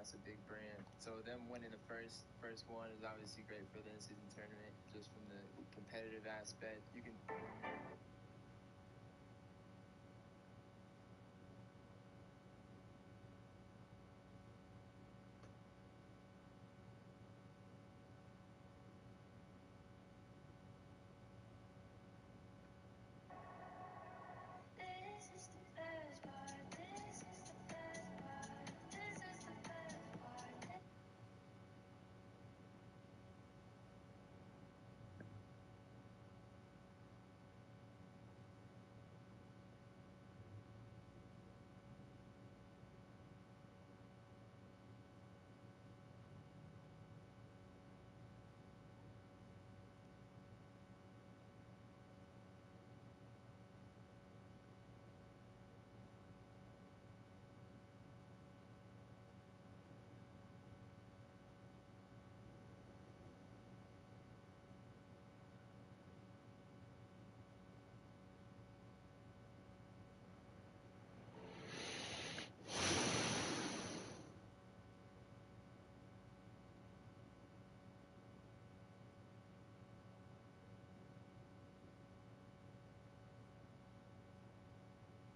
that's a big brand. So them winning the first one is obviously great for the in-season tournament, just from the competitive aspect. You can.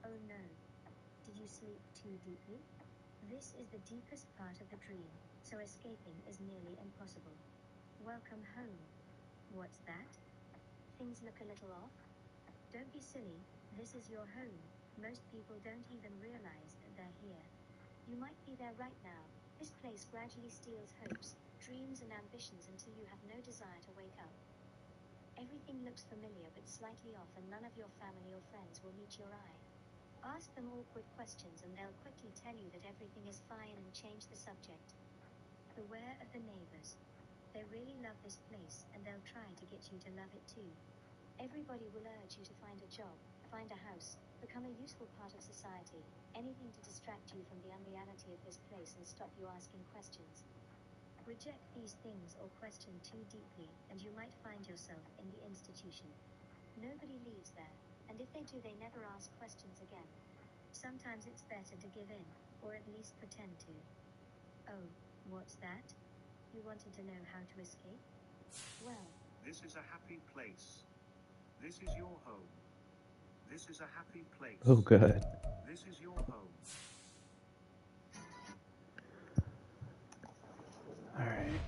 Oh no. Did you sleep too deeply? This is the deepest part of the dream, so escaping is nearly impossible. Welcome home. What's that? Things look a little off? Don't be silly, this is your home. Most people don't even realize that they're here. You might be there right now. This place gradually steals hopes, dreams and ambitions until you have no desire to wake up. Everything looks familiar but slightly off, and none of your family or friends will meet your eye. Ask them awkward questions and they'll quickly tell you that everything is fine and change the subject. Beware of the neighbors. They really love this place and they'll try to get you to love it too. Everybody will urge you to find a job, find a house, become a useful part of society, anything to distract you from the unreality of this place and stop you asking questions. Reject these things or question too deeply and you might find yourself in the institution. Nobody leaves there. And if they do, they never ask questions again. Sometimes it's better to give in, or at least pretend to. Oh, what's that? You wanted to know how to escape? Well, this is a happy place. This is your home. This is a happy place. Oh, good. This is your home. All right.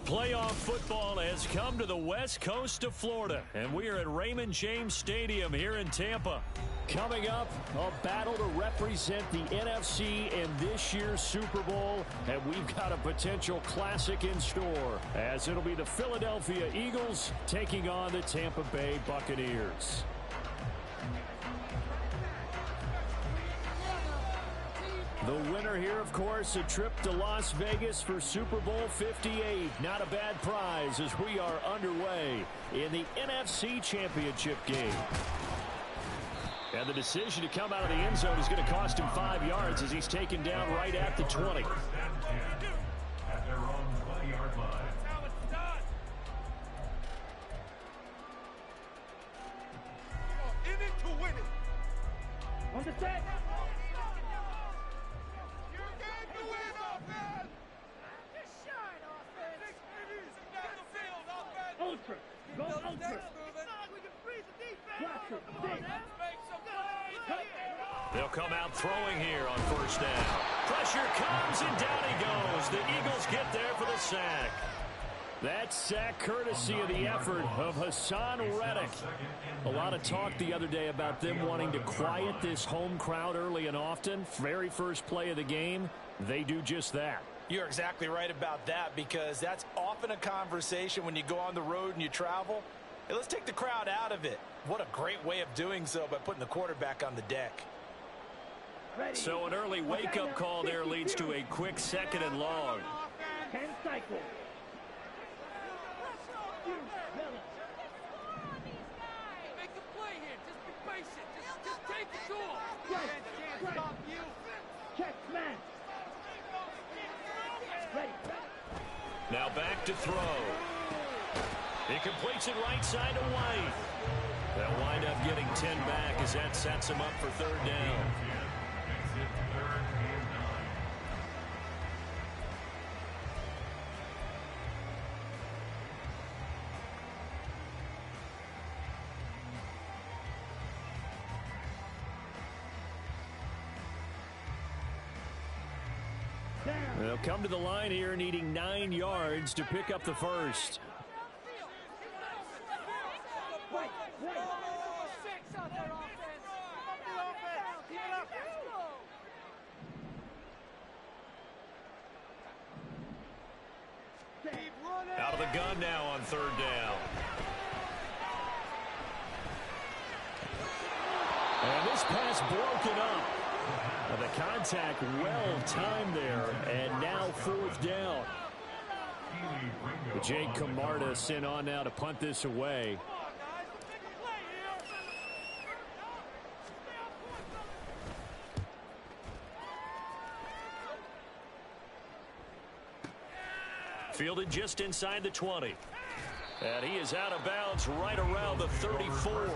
Playoff football has come to the west coast of Florida, and we are at Raymond James Stadium here in Tampa. Coming up, a battle to represent the NFC in this year's Super Bowl, and we've got a potential classic in store, as it'll be the Philadelphia Eagles taking on the Tampa Bay Buccaneers. The winner here, of course, a trip to Las Vegas for Super Bowl 58. Not a bad prize as we are underway in the NFC Championship game. And the decision to come out of the end zone is going to cost him 5 yards as he's taken down right at the 20. At their own 20-yard line. In it to win it. On the set. Ultra. Go ultra. They'll come out throwing here on first down. Pressure comes and down he goes. The Eagles get there for the sack. That sack courtesy of the effort of Hassan Reddick. A lot of talk the other day about them wanting to quiet this home crowd early and often. Very first play of the game, they do just that. You're exactly right about that, because that's often a conversation when you go on the road and you travel. Hey, let's take the crowd out of it. What a great way of doing so by putting the quarterback on the deck. So an early wake-up call there leads to a quick 2nd and long. 10 cycles. Make a play here. Just be patient. Check, smash. Ready. Now back to throw. He completes it right side to White. They'll wind up getting 10 back as that sets him up for third down. They'll come to the line here needing 9 yards to pick up the first. Out of the gun now on third down. And this pass broken up. The contact well timed there, and now fourth down. Jake Camarda sent on now to punt this away. Fielded just inside the 20. And he is out of bounds right around the 34.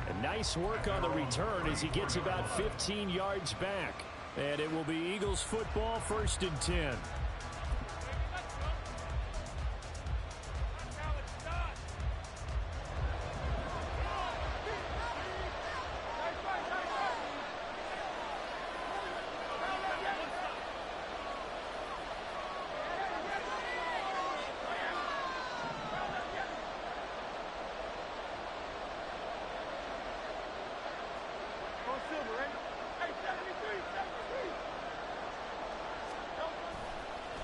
And nice work on the return as he gets about 15 yards back. And it will be Eagles football, 1st and 10.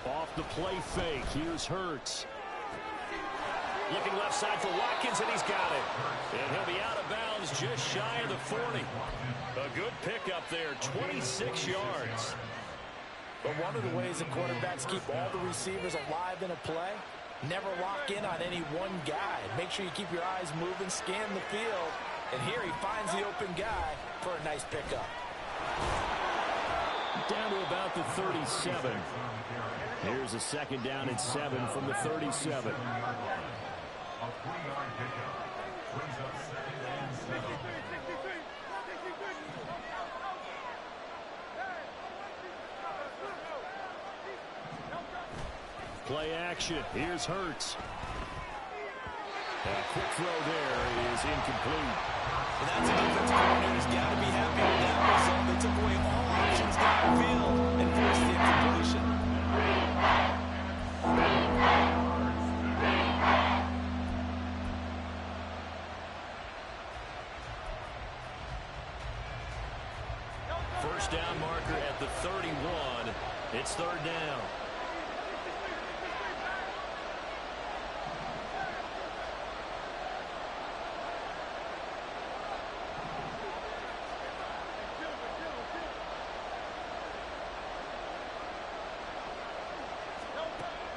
Off the play fake. Here's Hurts. Looking left side for Watkins, and he's got it. And he'll be out of bounds just shy of the 40. A good pickup there, 26 yards. But one of the ways that quarterbacks keep all the receivers alive in a play, never lock in on any one guy. Make sure you keep your eyes moving, scan the field. And here he finds the open guy for a nice pickup. Down to about the 37. Here's a 2nd down and 7 from the 37. A 3-yard pickup brings up 2nd and 7. Play action. Here's Hurts. A quick throw there is incomplete. And that's a defensive coordinator who's got to be happy with that result. They took away all options downfield and forced the incompletion. First down marker at the 31. It's third down.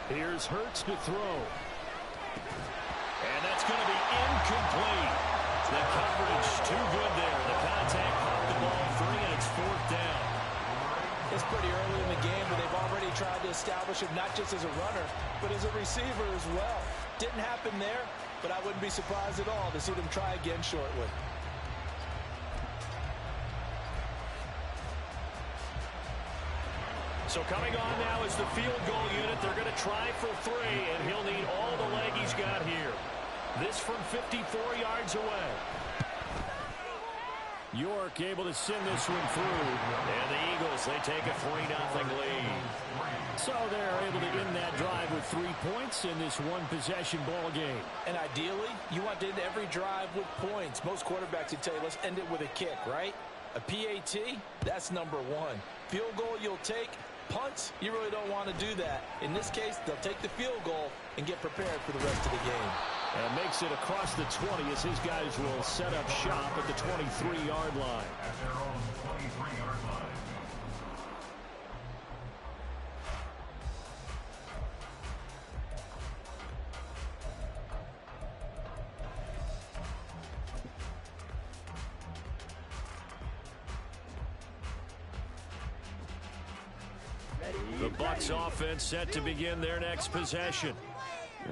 Here's Hurts to throw. And that's going to be incomplete. The coverage too good there. The contact popped the ball free, and it's fourth down. It's pretty early in the game, but they've already tried to establish him not just as a runner, but as a receiver as well. Didn't happen there, but I wouldn't be surprised at all to see them try again shortly. So coming on now is the field goal unit. They're going to try for 3, and he'll need all the leg he's got here. This from 54 yards away. York able to send this one through. And the Eagles, they take a 3-0 lead. So they're able to end that drive with 3 points in this one-possession ball game. And ideally, you want to end every drive with points. Most quarterbacks would tell you, let's end it with a kick, right? A PAT, that's number 1. Field goal you'll take. Punts, you really don't want to do that. In this case, they'll take the field goal and get prepared for the rest of the game. And makes it across the 20 as his guys will set up shop at the 23-yard line. At their own 23-yard line. The Bucs offense set to begin their next possession.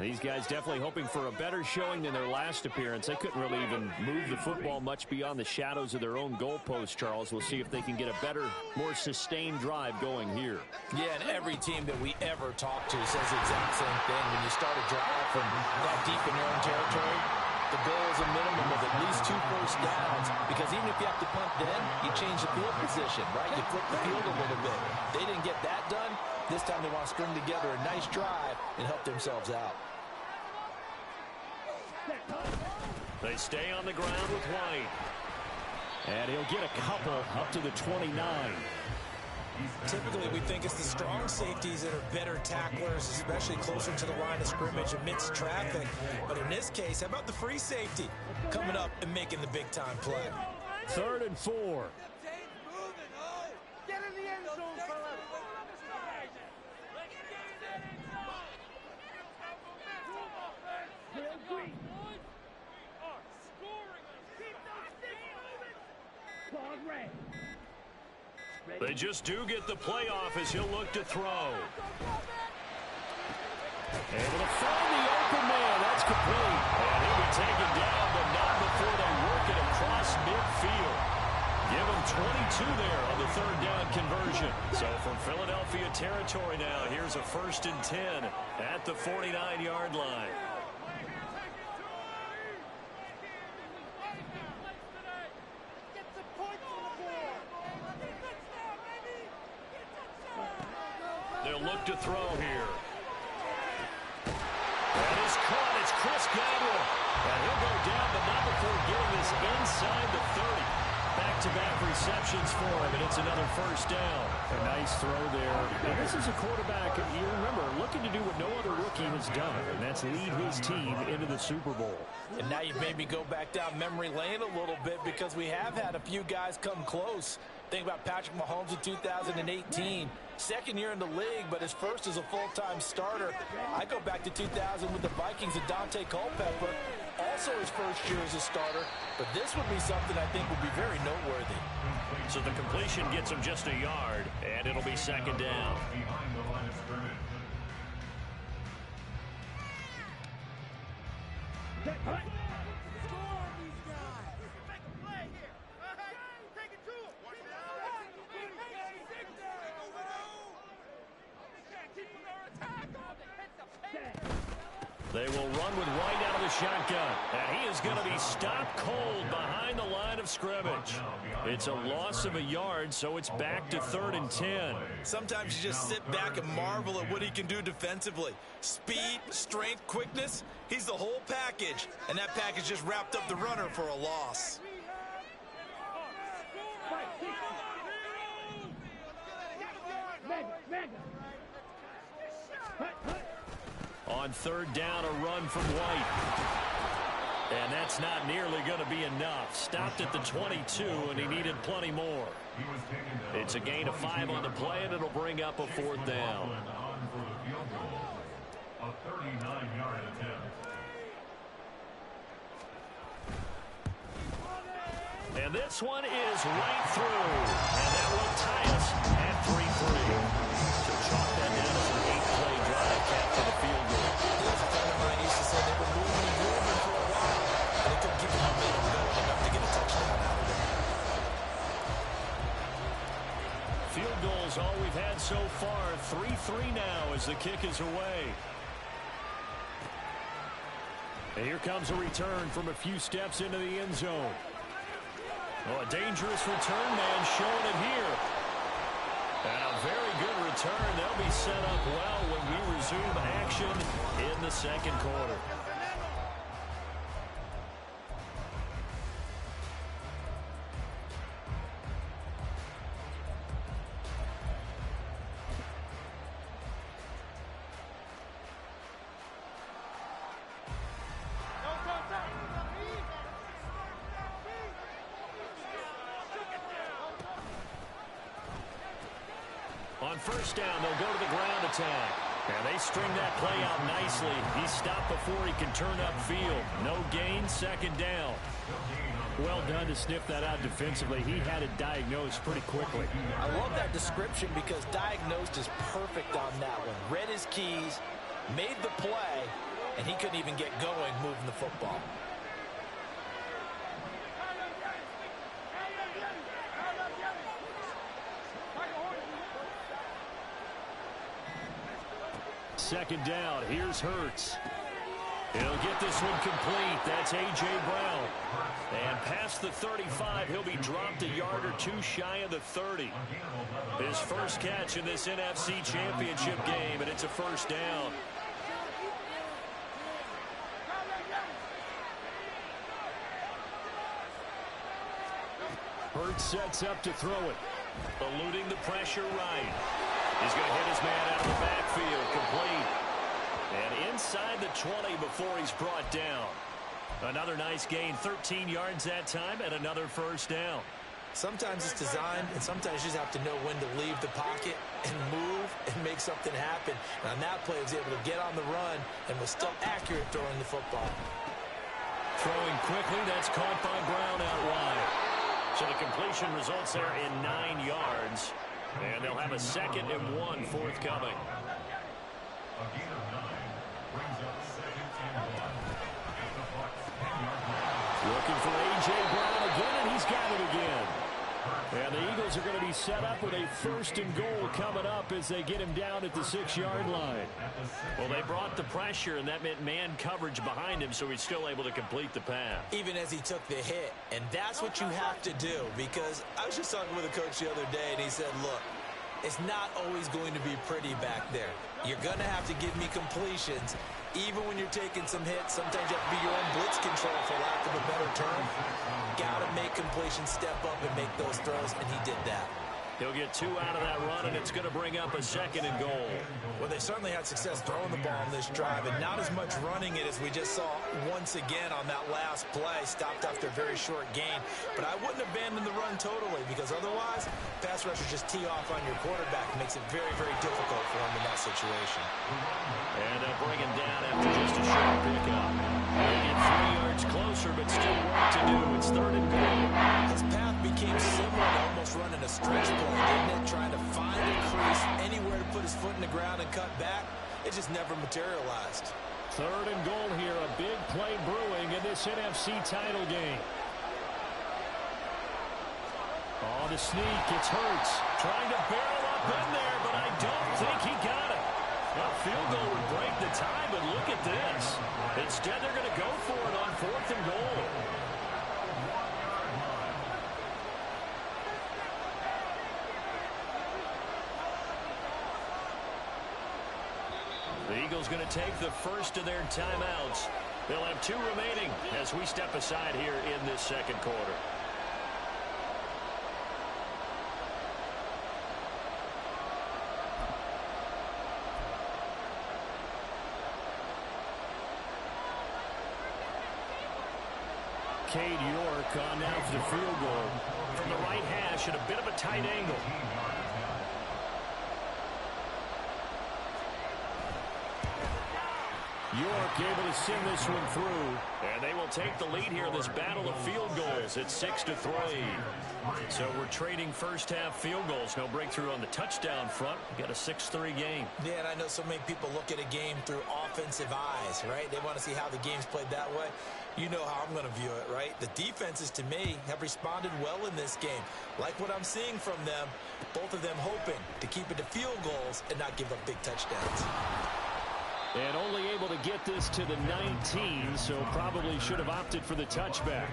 These guys definitely hoping for a better showing than their last appearance. They couldn't really even move the football much beyond the shadows of their own goalpost, Charles. We'll see if they can get a better, more sustained drive going here. Yeah, and every team that we ever talk to says the exact same thing. When you start a drive from that deep in your own territory, the goal is a minimum of at least 2 first downs, because even if you have to punt then, you change the field position, right? You flip the field a little bit. They didn't get that done. This time they want to string together a nice drive and help themselves out. They stay on the ground with White. And he'll get a couple up to the 29. Typically, we think it's the strong safeties that are better tacklers, especially closer to the line of scrimmage amidst traffic. But in this case, how about the free safety coming up and making the big-time play? 3rd and 4. Get in the end zone, fellas. They just do get the playoff as he'll look to throw. Able to find the open man. That's complete. And he'll be taken down, but not before they work it across midfield. Give him 22 there on the 3rd down conversion. So from Philadelphia territory now, here's a 1st and 10 at the 49-yard line. They'll look to throw here. That is caught. It's Chris Godwin. And he'll go down, but not before getting this inside the 30. Back-to-back receptions for him, and it's another 1st down. A nice throw there. And this is a quarterback, you remember, looking to do what no other rookie has done, and that's lead his team into the Super Bowl. And now you've made me go back down memory lane a little bit, because we have had a few guys come close. Think about Patrick Mahomes in 2018. 2nd year in the league, but his first as a full-time starter. I go back to 2000 with the Vikings and Dante Culpepper. Also his first year as a starter. But this would be something I think would be very noteworthy. So the completion gets him just a yard, and it'll be 2nd down. Behind the line of scrimmage. They will run with White out of the shotgun. And he is going to be stopped cold behind the line of scrimmage. It's a loss of a yard, so it's back to 3rd and 10. Sometimes you just sit back and marvel at what he can do defensively. Speed, strength, quickness, he's the whole package. And that package just wrapped up the runner for a loss. On 3rd down, a run from White. And that's not nearly going to be enough. Stopped at the 22, and he needed plenty more. It's a gain of 5 on the play, and it'll bring up a 4th down. A 39-yard attempt. And this one is right through. And that will tie us at 3-3. So chalk that down as an 8-play drive cap for the field goal. There's a friend of mine used to say they were moving and grooving for a while, and they couldn't keep the momentum going enough to get a touchdown out of it. Field goals all we've had so far. 3-3 now as the kick is away. And here comes a return from a few steps into the end zone. Oh, a dangerous return man showing it here. And a very good return. They'll be set up well when we resume action in the 2nd quarter. On 1st down, they'll go to the ground attack. And they string that play out nicely. He stopped before he can turn upfield. No gain, second down. Well done to sniff that out defensively. He had it diagnosed pretty quickly. I love that description because diagnosed is perfect on that one. Read his keys, made the play, and he couldn't even get going moving the football. Second down. Here's Hurts. He'll get this one complete. That's A.J. Brown. And past the 35, he'll be dropped a yard or two shy of the 30. His first catch in this NFC Championship game, and it's a first down. Hurts sets up to throw it. Eluding the pressure right. He's going to hit his man out of the backfield. Complete. And inside the 20 before he's brought down. Another nice gain, 13 yards that time, and another first down. Sometimes it's designed, and sometimes you just have to know when to leave the pocket and move and make something happen. And on that play, he was able to get on the run and was still accurate throwing the football. Throwing quickly, that's caught by Brown out wide. So the completion results there in 9 yards. And they'll have a 2nd and 1 forthcoming. Looking for A.J. Brown again, and he's got it again. And the Eagles are going to be set up with a 1st and goal coming up as they get him down at the 6-yard line. Well, they brought the pressure, and that meant man coverage behind him, so he's still able to complete the pass. Even as he took the hit. And that's what you have to do, because I was just talking with a coach the other day, and he said, look, it's not always going to be pretty back there. You're going to have to give me completions. Even when you're taking some hits, sometimes you have to be your own blitz control, for lack of a better term. Got to make completions, step up, and make those throws, and he did that. He'll get 2 out of that run, and it's going to bring up a 2nd and goal. Well, they certainly had success throwing the ball on this drive, and not as much running it as we just saw once again on that last play. Stopped after a very short gain. But I wouldn't abandon the run totally, because otherwise, pass rushers just tee off on your quarterback. It makes it very, very difficult for him in that situation. And they'll bring him down after just a short pickup. They get 3 yards closer, but still work to do. It's 3rd and goal. His path became similar to almost running a stretch play, didn't it? Trying to find a crease, anywhere to put his foot in the ground and cut back. It just never materialized. 3rd and goal here. A big play brewing in this NFC title game. On the sneak, it's Hurts. Trying to barrel up in there, but I don't think he got it. A field goal would break the tie, but look at this. Instead, they're going to go for it on 4th and goal. The Eagles going to take the first of their timeouts. They'll have 2 remaining as we step aside here in this 2nd quarter. Cade York on now for the field goal. From the right hash at a bit of a tight angle. York able to send this one through. And they will take the lead here in this battle of field goals. It's 6-3. So we're trading first half field goals. No breakthrough on the touchdown front. We got a 6-3 game. Yeah, and I know so many people look at a game through offensive eyes, right? They want to see how the game's played that way. You know how I'm going to view it, right? The defenses, to me, have responded well in this game. Like what I'm seeing from them, both of them hoping to keep it to field goals and not give up big touchdowns. And only able to get this to the 19, so probably should have opted for the touchback.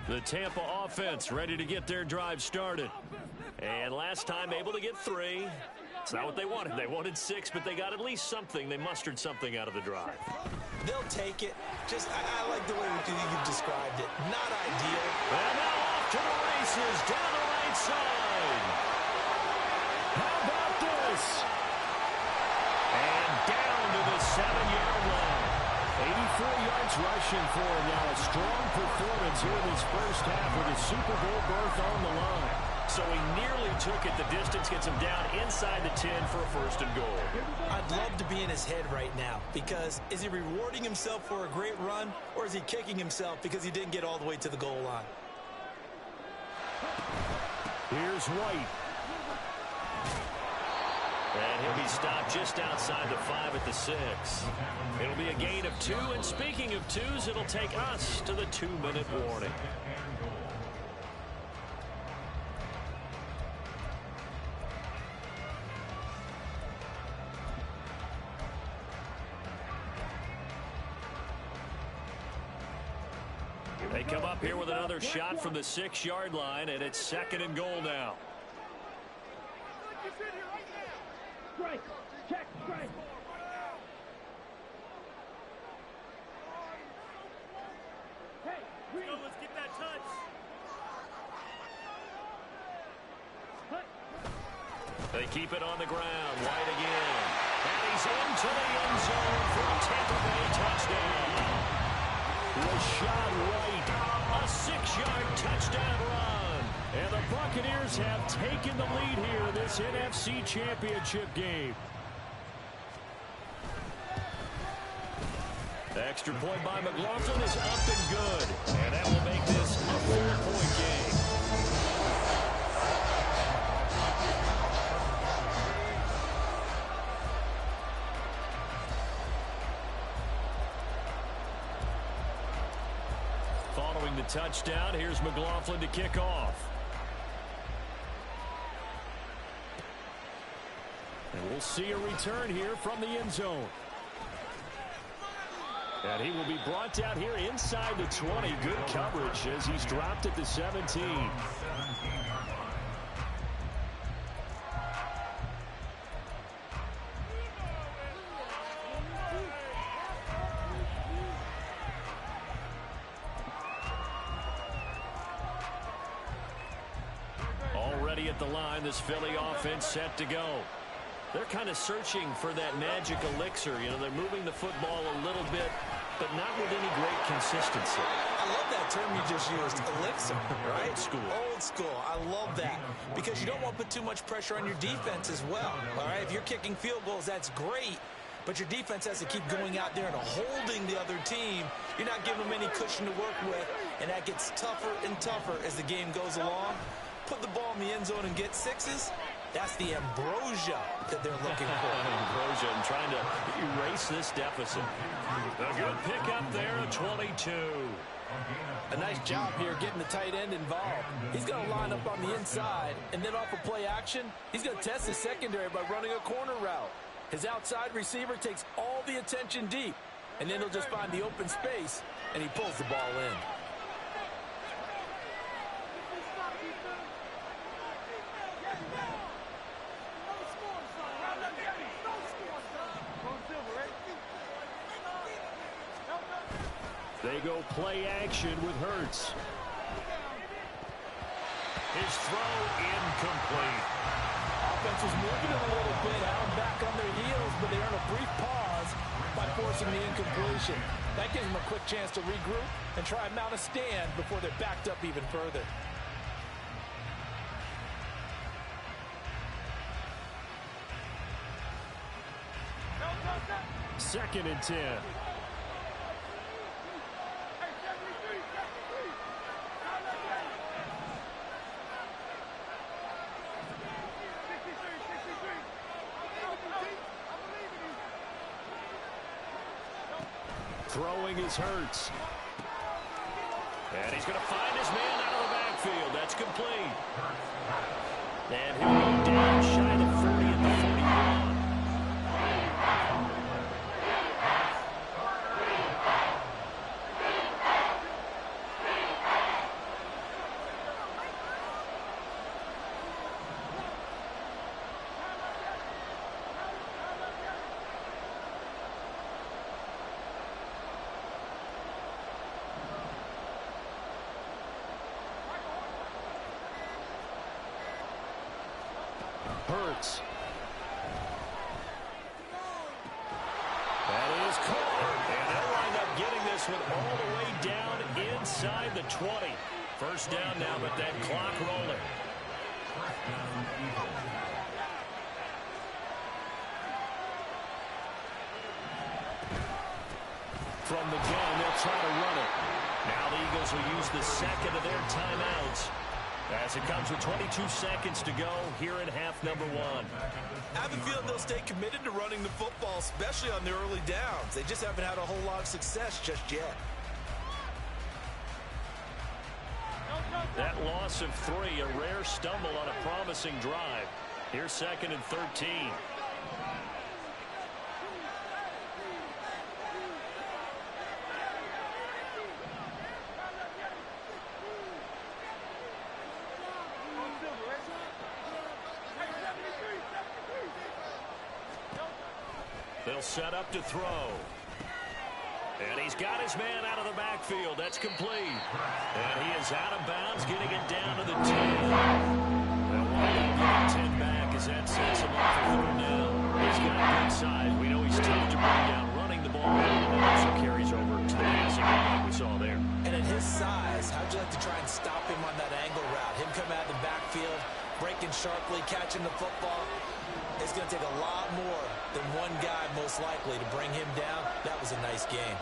The Tampa offense ready to get their drive started. And last time able to get 3. It's not what they wanted. They wanted 6, but they got at least something. They mustered something out of the drive. They'll take it. I like the way you've described it. Not ideal. And now off to the races down the right side. rushing for him now. A strong performance here in this first half with his Super Bowl berth on the line. So he nearly took it the distance, gets him down inside the 10 for a first and goal. I'd love to be in his head right now, because is he rewarding himself for a great run, or is he kicking himself because he didn't get all the way to the goal line? Here's White. And he'll be stopped just outside the 5 at the 6. It'll be a gain of 2, and speaking of 2s, it'll take us to the 2-minute warning. They come up here with another shot from the 6-yard line, and it's 2nd and goal now. Strike. Check. Strike. Hey, let's get that touch. They keep it on the ground. White again. And he's into the end zone for a Tampa Bay touchdown. Rashad White, a 6-yard touchdown run. And the Buccaneers have taken the lead here in this NFC Championship game. The extra point by McLaughlin is up and good. And that will make this a 4-point game. Following the touchdown, here's McLaughlin to kick off. And we'll see a return here from the end zone. And he will be brought down here inside the 20. Good coverage as he's dropped at the 17. Already at the line, this Philly offense set to go. They're kind of searching for that magic elixir. You know, they're moving the football a little bit, but not with any great consistency. I love that term you just used, elixir, right? Old school. Old school. I love that, because you don't want to put too much pressure on your defense as well, all right? If you're kicking field goals, that's great, but your defense has to keep going out there and holding the other team. You're not giving them any cushion to work with, and that gets tougher and tougher as the game goes along. Put the ball in the end zone and get 6s. That's the ambrosia that they're looking for. Ambrosia and trying to erase this deficit. A good pickup there at 22. A nice job here getting the tight end involved. He's going to line up on the inside, and then off of play action, he's going to test his secondary by running a corner route. His outside receiver takes all the attention deep, and then he'll just find the open space, and he pulls the ball in. They go play action with Hurts. His throw incomplete. Offense was moving a little bit, out back on their heels, but they earn a brief pause by forcing the incompletion. That gives them a quick chance to regroup and try and mount a stand before they're backed up even further. Second and 10. Throwing is Hurts. And he's going to find his man out of the backfield. That's complete. And he'll go down shy of the 40 at the 41. Hurts. That is caught. And they'll wind up getting this this one all the way down inside the 20. First down now, but that clock rolling. From the gun, they'll try to run it. Now the Eagles will use the second of their timeouts as it comes with 22 seconds to go here in half number one. I have a feeling they'll stay committed to running the football, especially on the early downs. They just haven't had a whole lot of success just yet. That loss of 3, a rare stumble on a promising drive. Here's 2nd and 13. They'll set up to throw. And he's got his man out of the backfield. That's complete. And he is out of bounds, getting it down to the 10. They'll wind up getting 10 back as that sets him up for 3rd down. He's got good size. We know he's tough to bring down running the ball. And also carries over to the passing game like we saw there. And at his size, how'd you like to try and stop him on that angle route? Him coming out of the backfield, breaking sharply, catching the football. It's going to take a lot more than one guy, most likely, to bring him down. That was a nice game.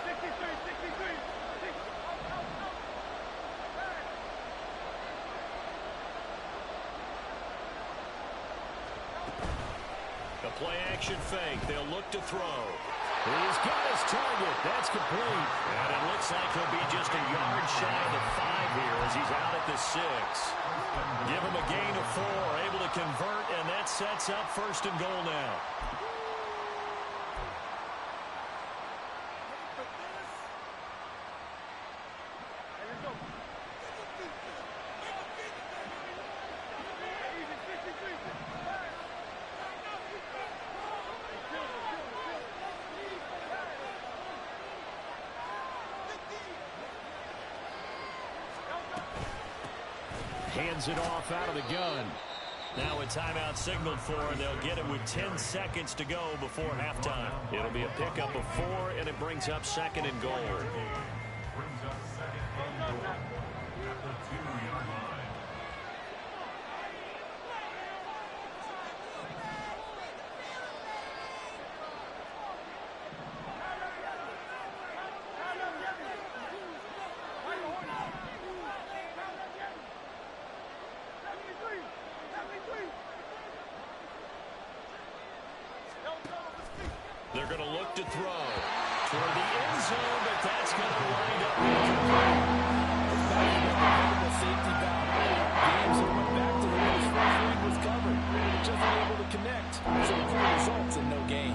The play-action fake. They'll look to throw. He's got his target. That's complete. And it looks like he'll be just a yard shy of the 5 here as he's out at the 6. Give him a gain of 4, able to convert, and that sets up 1st and goal now. Hands it off out of the gun. Now a timeout signaled for, and they'll get it with 10 seconds to go before halftime. It'll be a pickup of 4, and it brings up 2nd and goal. Brings up 2nd and goal at the 2-yard line. They're going to look to throw toward the end zone, but that's going to wind up incomplete. Safety valve. Games that went back to the way his first read was covered. Just unable to connect. So the play results in no gain.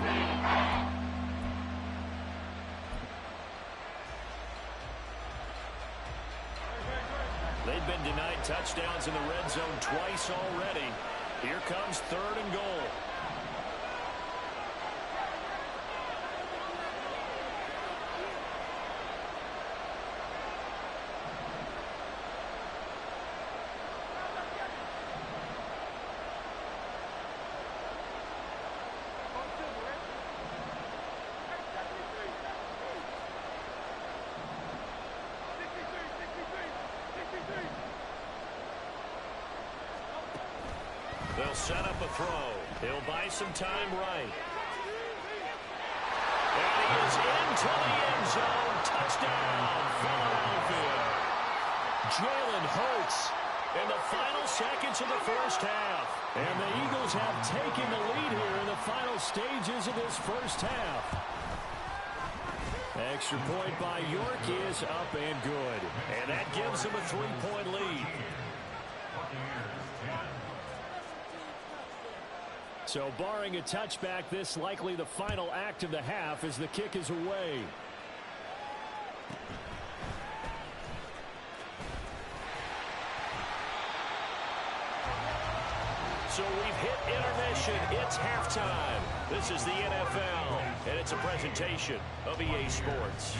They've been denied touchdowns in the red zone twice already. Here comes 3rd and goal. They'll set up a throw. He'll buy some time right. And he is into the end zone. Touchdown, Philadelphia. Jalen Hurts in the final seconds of the first half. And the Eagles have taken the lead here in the final stages of this first half. Extra point by York is up and good. And that gives them a 3-point lead. So barring a touchback, this likely the final act of the half as the kick is away. So we've hit intermission. It's halftime. This is the NFL, and it's a presentation of EA Sports.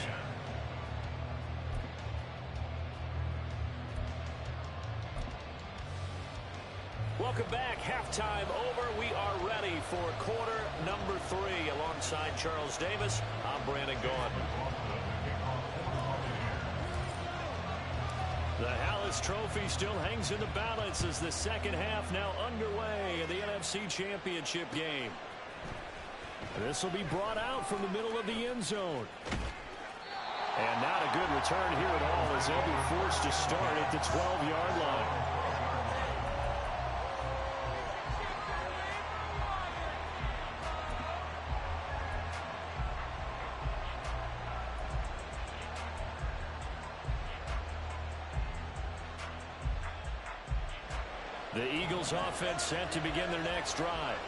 Welcome back. Halftime over. We are ready for quarter number 3. Alongside Charles Davis, I'm Brandon Gaudin. The Hallis Trophy still hangs in the balance as the second half now underway in the NFC Championship game. This will be brought out from the middle of the end zone. And not a good return here at all as they'll be forced to start at the 12-yard line. The Eagles offense set to begin their next drive.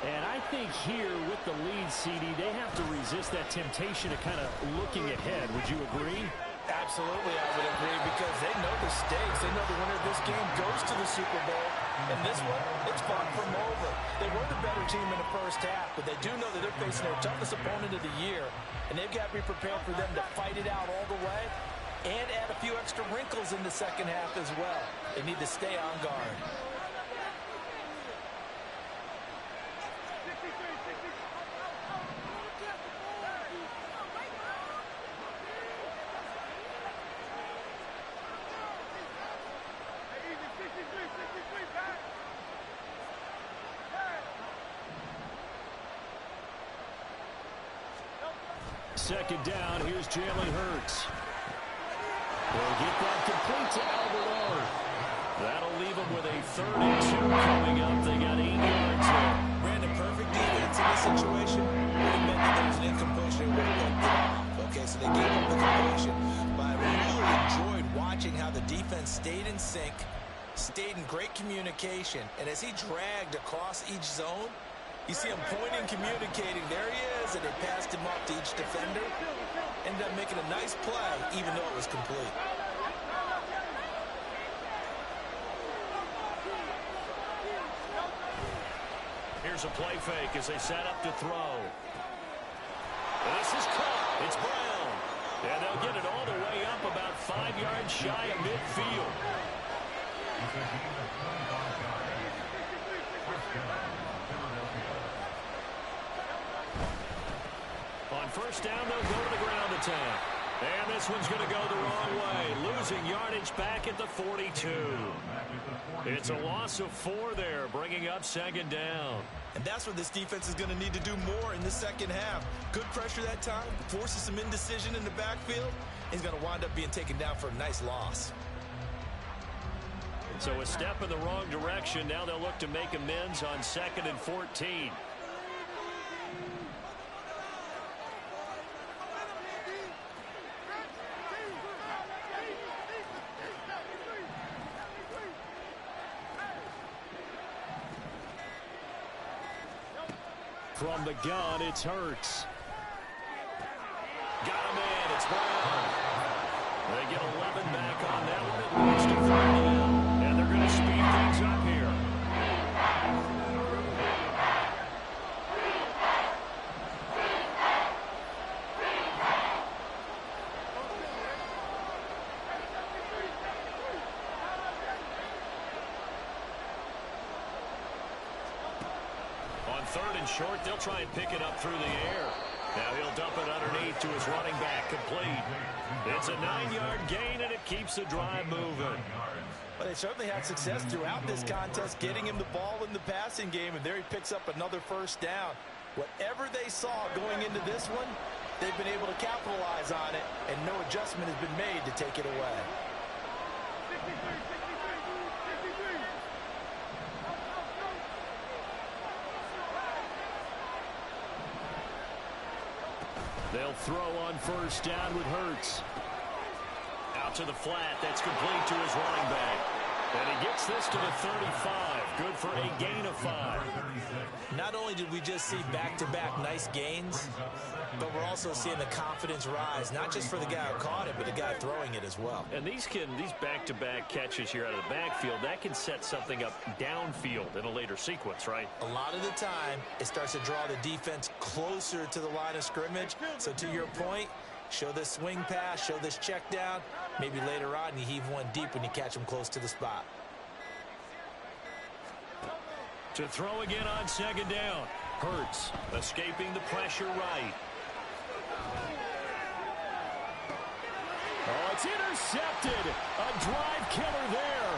And I think here with the lead, CD, they have to resist that temptation of kind of looking ahead. Would you agree? Absolutely, I would agree, because they know the stakes. They know the winner of this game goes to the Super Bowl. And this one, it's far from over. They were the better team in the first half, but they do know that they're facing their toughest opponent of the year. And they've got to be prepared for them to fight it out all the way and add a few extra wrinkles in the second half as well. They need to stay on guard. Second down, here's Jalen Hurts. They'll get that complete to Albert O. That'll leave them with a 3rd and 2 coming up. They got 8 yards there. Brandon, perfect defense in this situation. It meant that there was an incompletion. It would have picked it off. Okay, so they gave up the completion. But I really enjoyed watching how the defense stayed in sync, stayed in great communication. And as he dragged across each zone, you see him pointing, communicating. There he is, and they passed him off to each defender. Ended up making a nice play, even though it was complete. Here's a play fake as they set up to throw. This is caught. It's Brown. And they'll get it all the way up about 5 yards shy of midfield. On first down, they'll go to the ground attack. And this one's going to go the wrong way, losing yardage back at the 42. It's a loss of 4 there, bringing up second down. And that's what this defense is going to need to do more in the second half. Good pressure that time, forces some indecision in the backfield. He's going to wind up being taken down for a nice loss. So a step in the wrong direction. Now they'll look to make amends on 2nd and 14. From the gun, it's Hurts. Got him in. It's Brown. They get 11 back on that one. It leads to 3 down. And they're going to speed things up here. On 3rd and short, they'll try and pick it up through the air. Now he'll dump it underneath to his running back, complete. It's a 9-yard gain, and it keeps the drive moving. Well, they certainly had success throughout this contest, getting him the ball in the passing game, and there he picks up another first down. Whatever they saw going into this one, they've been able to capitalize on it, and no adjustment has been made to take it away. They'll throw on first down with Hurts. Out to the flat. That's complete to his running back. And he gets this to the 35. Good for a gain of 5. Not only did we just see back-to-back nice gains, but we're also seeing the confidence rise, not just for the guy who caught it, but the guy throwing it as well. And these back-to-back catches here out of the backfield, that can set something up downfield in a later sequence, right? A lot of the time, it starts to draw the defense closer to the line of scrimmage. So to your point, show this swing pass, show this check down. Maybe later on you heave one deep when you catch them close to the spot. To throw again on second down. Hurts escaping the pressure right. Oh, it's intercepted. A drive killer there.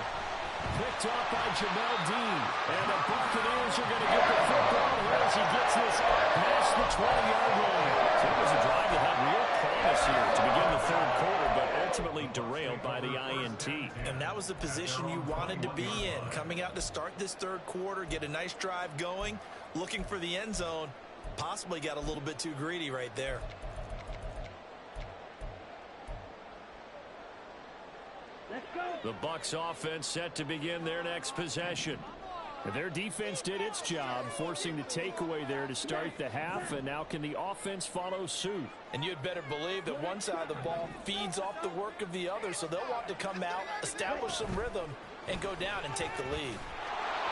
Picked off by Jamel Dean. And the Buccaneers are going to get the football here as he gets this past the 20-yard line. So it was a drive that had real promise here to begin the third quarter, but ultimately derailed by the INT. And that was the position you wanted to be in. Coming out to start this third quarter, get a nice drive going, looking for the end zone. Possibly got a little bit too greedy right there. The Bucs offense set to begin their next possession. And their defense did its job, forcing the takeaway there to start the half, and now can the offense follow suit? And you'd better believe that one side of the ball feeds off the work of the other, so they'll want to come out, establish some rhythm, and go down and take the lead.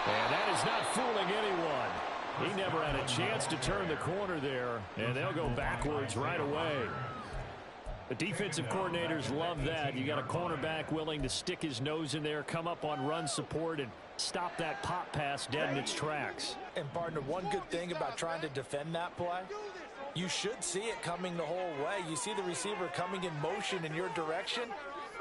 And that is not fooling anyone. He never had a chance to turn the corner there, and they'll go backwards right away. The defensive coordinators love that. You got a cornerback willing to stick his nose in there, come up on run support, and stop that pop pass dead in its tracks. And, partner, one good thing about trying to defend that play, you should see it coming the whole way. You see the receiver coming in motion in your direction.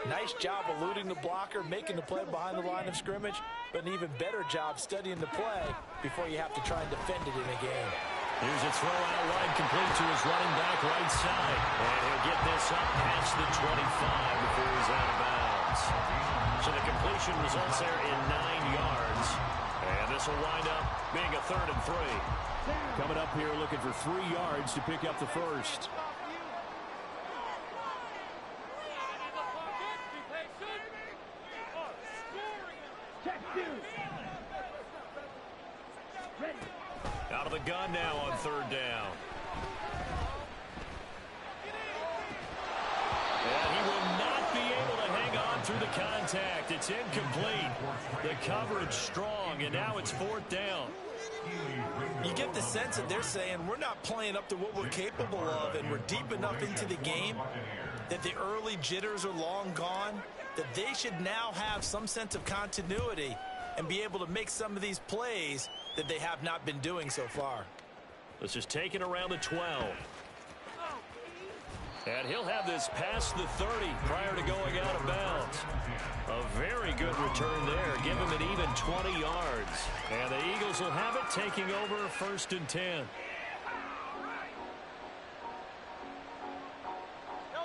Nice job eluding the blocker, making the play behind the line of scrimmage, but an even better job studying the play before you have to try and defend it in a game. Here's a throw out wide complete to his running back right side. And he'll get this up past the 25 before he's out of bounds. So the completion results there in 9 yards. And this will wind up being a 3rd and 3. Coming up here looking for 3 yards to pick up the first. Out of the gun now on 3rd down. And he will not be able to hang on through the contact. It's incomplete. The coverage strong, and now it's 4th down. You get the sense that they're saying we're not playing up to what we're capable of, and we're deep enough into the game that the early jitters are long gone, that they should now have some sense of continuity and be able to make some of these plays that they have not been doing so far. This is taken around the 12. And he'll have this past the 30 prior to going out of bounds. A very good return there. Give him an even 20 yards. And the Eagles will have it, taking over 1st and 10.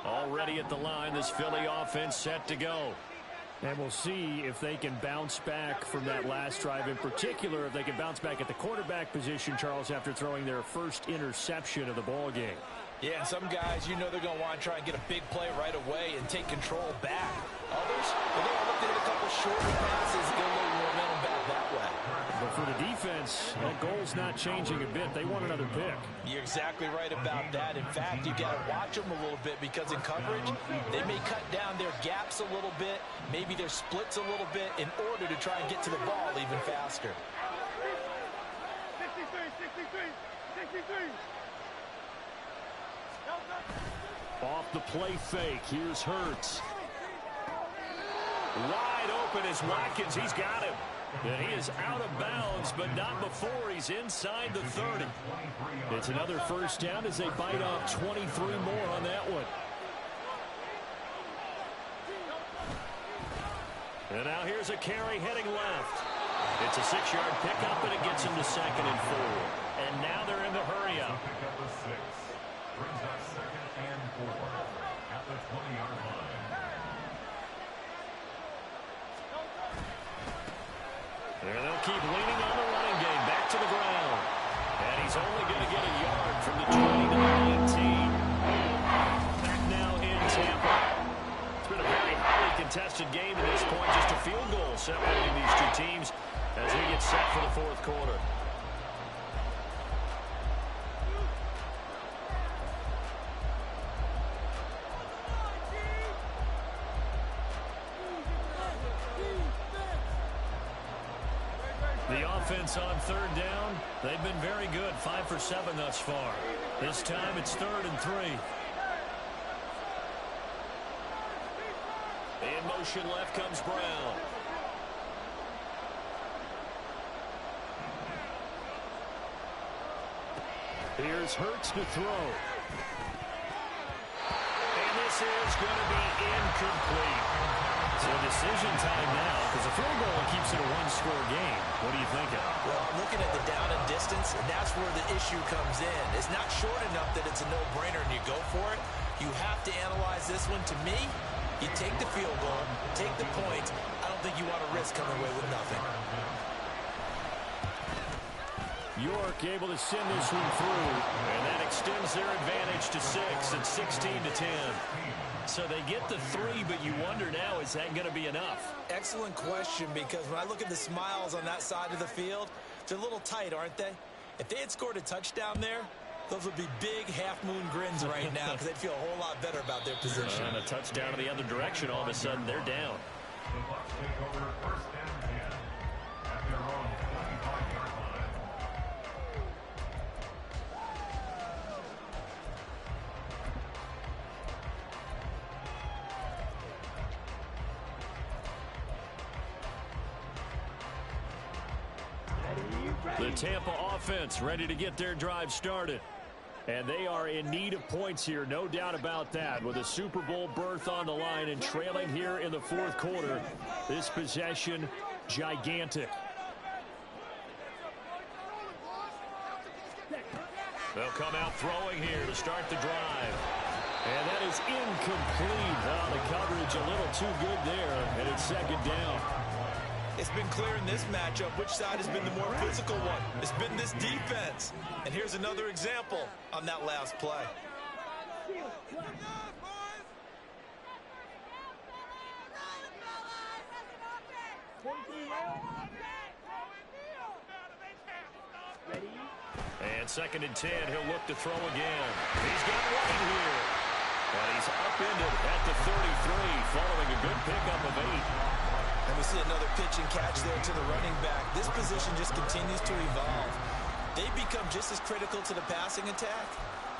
Already at the line, this Philly offense set to go. And we'll see if they can bounce back from that last drive, in particular, if they can bounce back at the quarterback position, Charles, after throwing their first interception of the ball game. Yeah, and some guys, you know they're going to want to try and get a big play right away and take control back. Others, they're going to look to hit a couple shorter passes and get a little momentum back that way. But for the defense, that goal's not changing a bit. They want another pick. You're exactly right about that. In fact, you got to watch them a little bit because in coverage, they may cut down their gaps a little bit, maybe their splits a little bit in order to try and get to the ball even faster. 63. Off the play fake, here's Hurts. Wide open is Watkins. He's got him. And he is out of bounds, but not before he's inside the 30. It's another 1st down as they bite off 23 more on that one. And now here's a carry heading left. It's a 6-yard pickup, and it gets him to 2nd and 4. And now they're in the hurry up. Brings up 2nd and 4 at the 20-yard line. And they'll keep leaning on the running game. Back to the ground. And he's only going to get a yard from the 20 to the 19. Back now in Tampa. It's been a very highly contested game at this point. Just a field goal separating these two teams as we get set for the 4th quarter. The offense on 3rd down, they've been very good, 5 for 7 thus far. This time it's 3rd and 3. In motion left comes Brown. Here's Hurts to throw. And this is going to be incomplete. So decision time now, because a field goal keeps it a one-score game. What do you think of? Well, looking at the down and distance, that's where the issue comes in. It's not short enough that it's a no-brainer and you go for it. You have to analyze this one. To me, you take the field goal, take the points. I don't think you want to risk coming away with nothing. York able to send this one through, and that extends their advantage to 6 at 16-10. So they get the 3, but you wonder now, is that going to be enough? Excellent question, because when I look at the smiles on that side of the field, they're a little tight, aren't they? If they had scored a touchdown there, those would be big half-moon grins right now because they'd feel a whole lot better about their position. And a touchdown to the other direction, all of a sudden they're down. The Bucs take over first and 10 at their own 25-yard line. The Tampa offense ready to get their drive started. And they are in need of points here, no doubt about that. With a Super Bowl berth on the line and trailing here in the fourth quarter, this possession, gigantic. They'll come out throwing here to start the drive. And that is incomplete. The coverage a little too good there, and it's second down. It's been clear in this matchup which side has been the more physical one. It's been this defense. And here's another example on that last play. And second and 10, he'll look to throw again. He's got one here. And he's upended at the 33, following a good pickup of 8. And we see another pitch and catch there to the running back. This position just continues to evolve. They become just as critical to the passing attack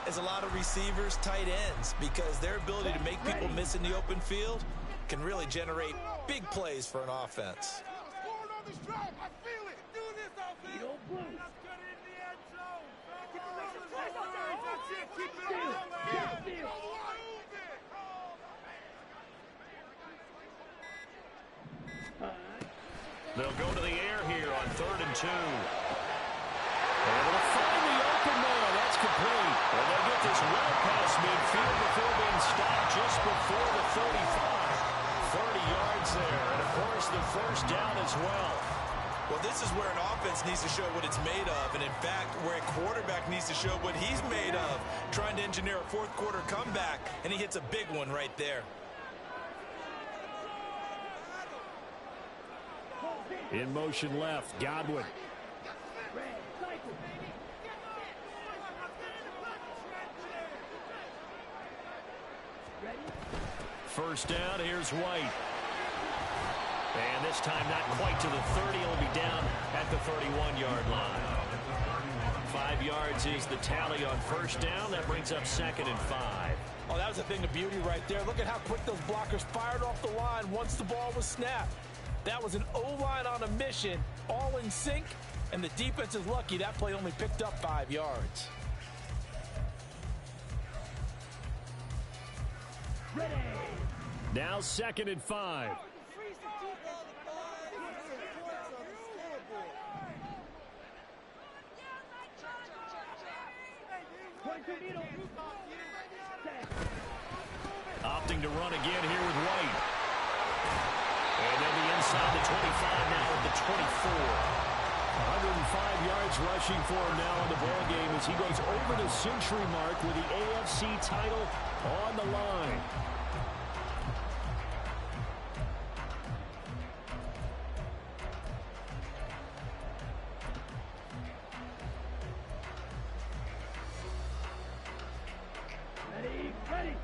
as a lot of receivers, tight ends, because their ability to make people miss in the open field can really generate big plays for an offense. They'll go to the air here on 3rd and 2. Able to find the open man. That's complete. And they'll get this well past midfield before being stopped just before the 35. 30 yards there. And, of course, the first down as well. Well, this is where an offense needs to show what it's made of. And, in fact, where a quarterback needs to show what he's made of. Trying to engineer a fourth-quarter comeback. And he hits a big one right there. In motion left, Godwin. First down, here's White. And this time not quite to the 30. He'll be down at the 31-yard line. 5 yards is the tally on first down. That brings up 2nd and 5. Oh, that was a thing of beauty right there. Look at how quick those blockers fired off the line once the ball was snapped. That was an O-line on a mission, all in sync, and the defense is lucky that play only picked up 5 yards. Ready. Now 2nd and 5. Opting to run again here with White. And they'll be inside the 25 now at the 24. 105 yards rushing for him now in the ball game as he goes over the century mark with the AFC title on the line. Ready.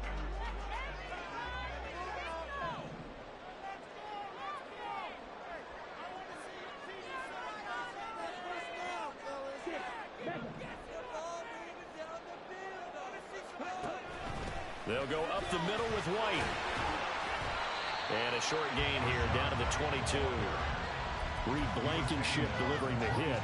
They'll go up the middle with White. And a short gain here down to the 22. Reed Blankenship delivering the hit.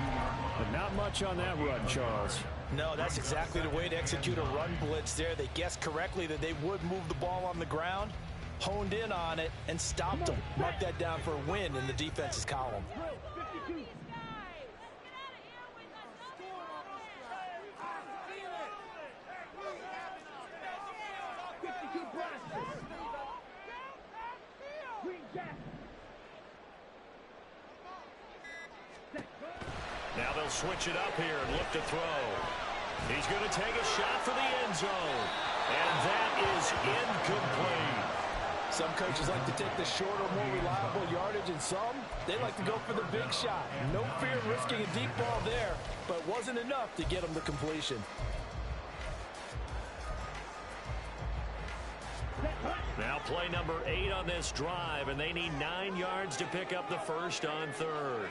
But not much on that run, Charles. No, that's exactly the way to execute a run blitz there. They guessed correctly that they would move the ball on the ground, honed in on it, and stopped them. Mark that down for a win in the defense's column. Now they'll switch it up here and look to throw. He's going to take a shot for the end zone. And that is incomplete. Some coaches like to take the shorter, more reliable yardage, and some, they like to go for the big shot. No fear of risking a deep ball there, but it wasn't enough to get them to completion. Now play number 8 on this drive, and they need 9 yards to pick up the first on third.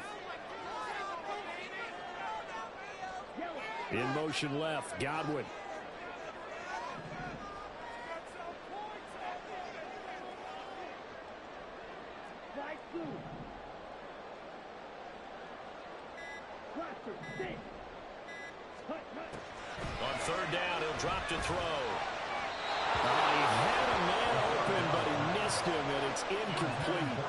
In motion left, Godwin. On third down, he'll drop to throw. He had a man open, but he missed him, and it's incomplete.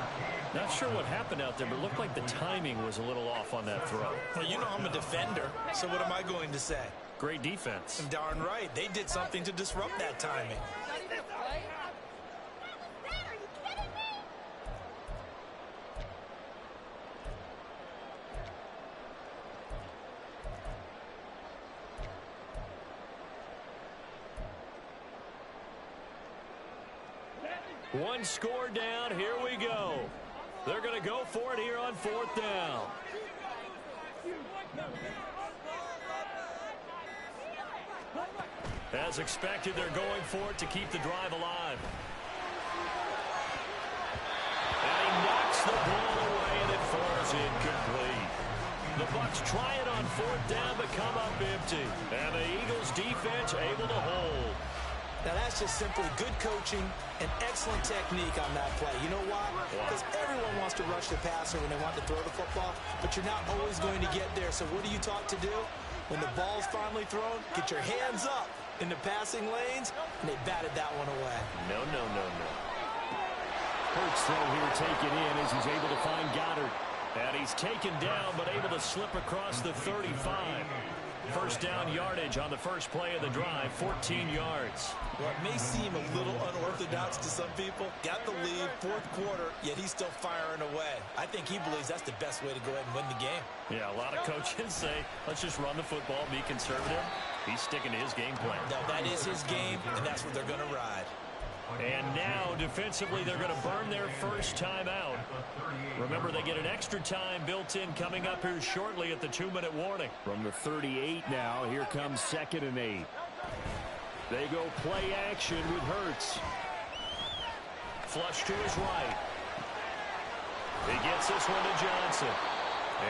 Not sure what happened out there, but it looked like the timing was a little off on that throw. Well, you know I'm a defender, so what am I going to say? Great defense. I'm darn right. They did something to disrupt that timing. One score down. Here we go. They're going to go for it here on fourth down. As expected, they're going for it to keep the drive alive. And he knocks the ball away, and it falls incomplete. The Bucs try it on fourth down, but come up empty. And the Eagles defense able to hold. Now, that's just simply good coaching and excellent technique on that play. You know why? Because everyone wants to rush the passer when they want to throw the football, but you're not always going to get there. So what are you taught to do? When the ball's finally thrown, get your hands up in the passing lanes, and they batted that one away. No. Hurts, though, here taken in as he's able to find Goddard. And he's taken down, but able to slip across the 35. First down yardage on the first play of the drive, 14 yards. Well, it may seem a little unorthodox to some people. Got the lead, fourth quarter, yet he's still firing away. I think he believes that's the best way to go ahead and win the game. Yeah, a lot of coaches say, let's just run the football, be conservative. He's sticking to his game plan. No, that is his game, and that's what they're going to ride. And now, defensively, they're going to burn their first time out. Remember, they get an extra time built in coming up here shortly at the 2-minute warning. From the 38 now, here comes 2nd and 8. They go play action with Hurts. Flush to his right. He gets this one to Johnson.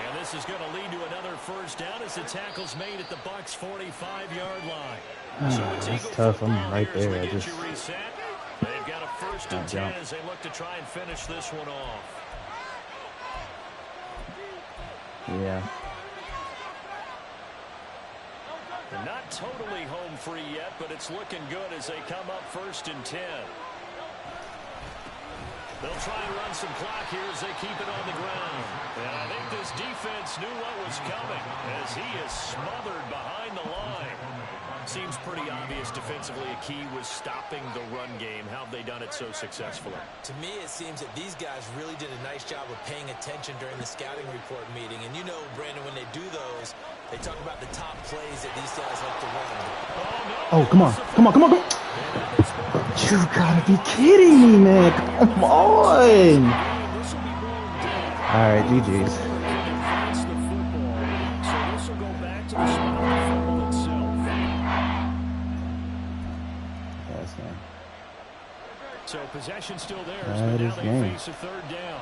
And this is going to lead to another first down as the tackle's made at the Bucs' 45-yard line. So it's that's Eagle tough. I'm football right here as we there. I get just you reset. They've got a first and 10 as they look to try and finish this one off. yeah. Not totally home free yet, but it's looking good as they come up 1st and 10. They'll try and run some clock here as they keep it on the ground. And I think this defense knew what was coming as he is smothered behind the line. Seems pretty obvious defensively a key was stopping the run game. How have they done it so successfully? To me, it seems that these guys really did a nice job of paying attention during the scouting report meeting. And you know, Brandon, when they do those, they talk about the top plays that these guys like to run. Oh, come on. You gotta be kidding me, man. Come on. All right, GG's. So possession still theirs, That but now is they game. face a third down.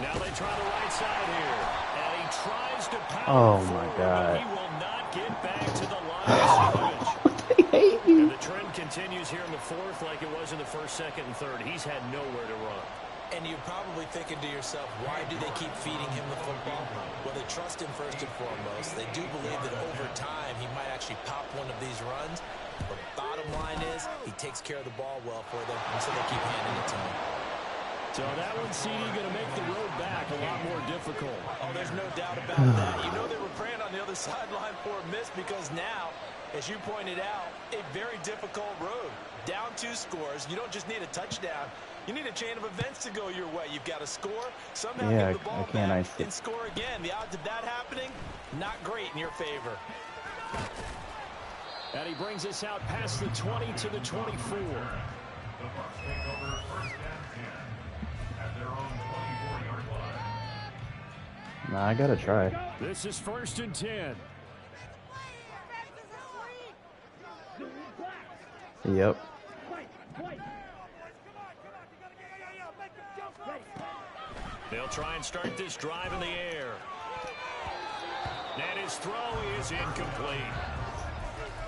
Now they try the right side here. And he tries to power Oh, my forward, God. but he will not get back to the line of scrimmage. They hate me. And the trend continues here in the fourth like it was in the first, second, and third. He's had nowhere to run. And you're probably thinking to yourself, why do they keep feeding him the football? Well, they trust him first and foremost. They do believe that over time he might actually pop one of these runs. But bottom line is he takes care of the ball well for them, and so they keep handing it to him. So that one, CD, going to make the road back a lot more difficult. Oh, there's no doubt about that. You know they were praying on the other sideline for a miss because now, as you pointed out, a very difficult road. Down 2 scores. You don't just need a touchdown. You need a chain of events to go your way. You've got to score, somehow get the ball back, and score again. The odds of that happening, not great in your favor. And he brings us out past the 20 to the 24. The Bucs take over first and 10 at their own 24-yard line. Nah, I gotta try. This is 1st and 10. Yep. They'll try and start this drive in the air. And his throw is incomplete.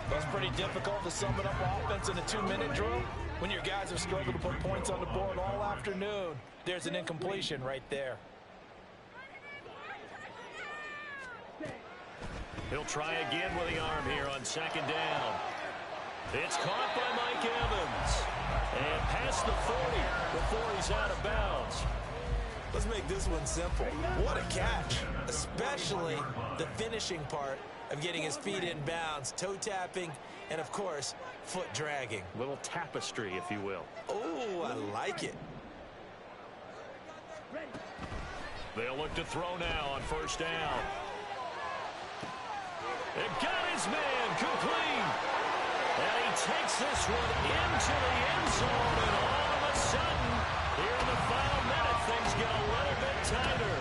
That's pretty difficult to sum it up offense in a 2-minute drill. When your guys have struggled to put points on the board all afternoon, there's an incompletion right there. He'll try again with the arm here on 2nd down. It's caught by Mike Evans. And past the 40 before he's out of bounds. Let's make this one simple. What a catch, especially the finishing part of getting his feet in bounds, toe tapping, and of course, foot dragging. Little tapestry, if you will. Oh, I like it. They'll look to throw now on 1st down. It got his man complete. And he takes this one into the end zone, and all of a sudden, here in the final minute, things get a little bit tighter.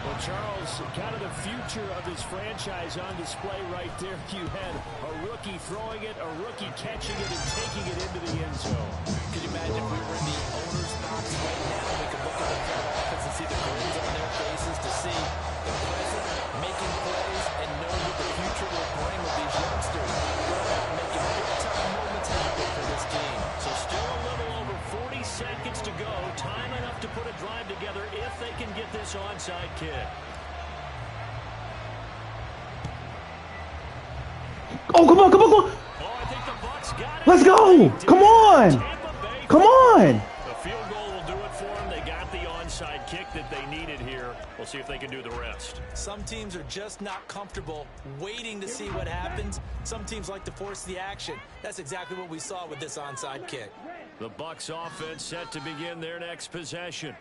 Well, Charles, kind of the future of this franchise on display right there. You had a rookie throwing it, a rookie catching it, and taking it into the end zone. Could you imagine if we were in the owner's box right now? We could look at the front office and see the grins on their faces to see the present making plays and know what the future will bring with these youngsters. Going out and making big-time moments happen for this team. So still a little over 40 seconds to go. Time enough to put a drive together if they can get this onside kick. Oh, come on, come on, come on. Oh, I think the Bucs got it. Let's go. Come on. Come on. The field goal will do it for them. They got the onside kick that they needed here. We'll see if they can do the rest. Some teams are just not comfortable waiting to see what happens. Some teams like to force the action. That's exactly what we saw with this onside kick. The Bucs offense set to begin their next possession.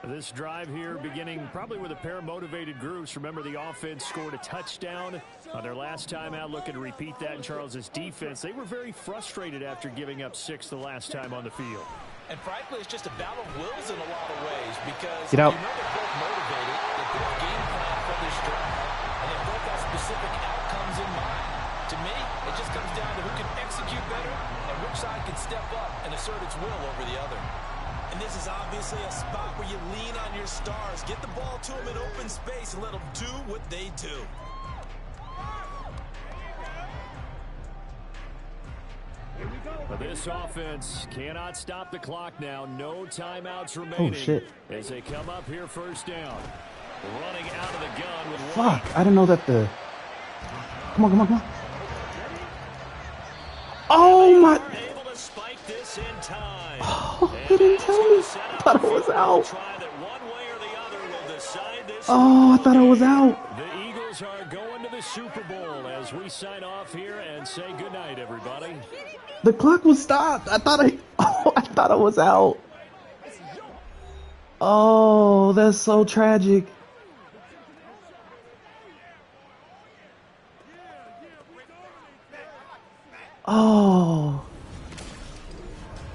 This drive here beginning probably with a pair of motivated groups. Remember, the offense scored a touchdown on their last time out. Looking to repeat that in Charles's defense. They were very frustrated after giving up 6 the last time on the field. And frankly, it's just a battle of wills in a lot of ways because Get out. you know they're both motivated. They both game plan for this drive, and they both have specific outcomes in mind. To me, it just comes down to who can execute better and which side can step up and assert its will over the other. And this is obviously a spot where you lean on your stars. Get the ball to them in open space and let them do what they do. But this offense cannot stop the clock now. No timeouts remaining. Oh, shit. As they come up here 1st down. Running out of the gun with Fuck, I didn't know that the... Come on, come on, come on. Oh, my... Able to spike this in time. Oh, he didn't tell me. I thought I was out. Oh, I thought I was out. The Eagles are going to the Super Bowl as we sign off here and say goodnight, everybody. The clock was stopped. I thought I was out. Oh, that's so tragic. Oh.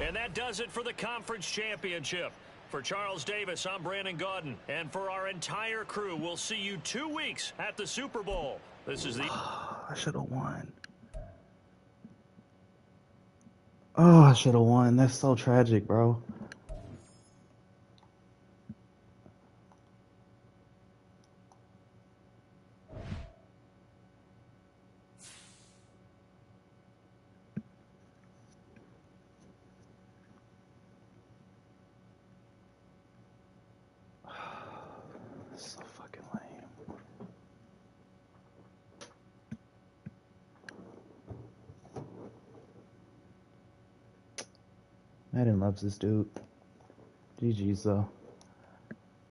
And that does it for the conference championship. For Charles Davis, I'm Brandon Gaudin. And for our entire crew, we'll see you 2 weeks at the Super Bowl. This is the... I should have won. Oh, I should have won. That's so tragic, bro. Madden loves this dude. GG's though.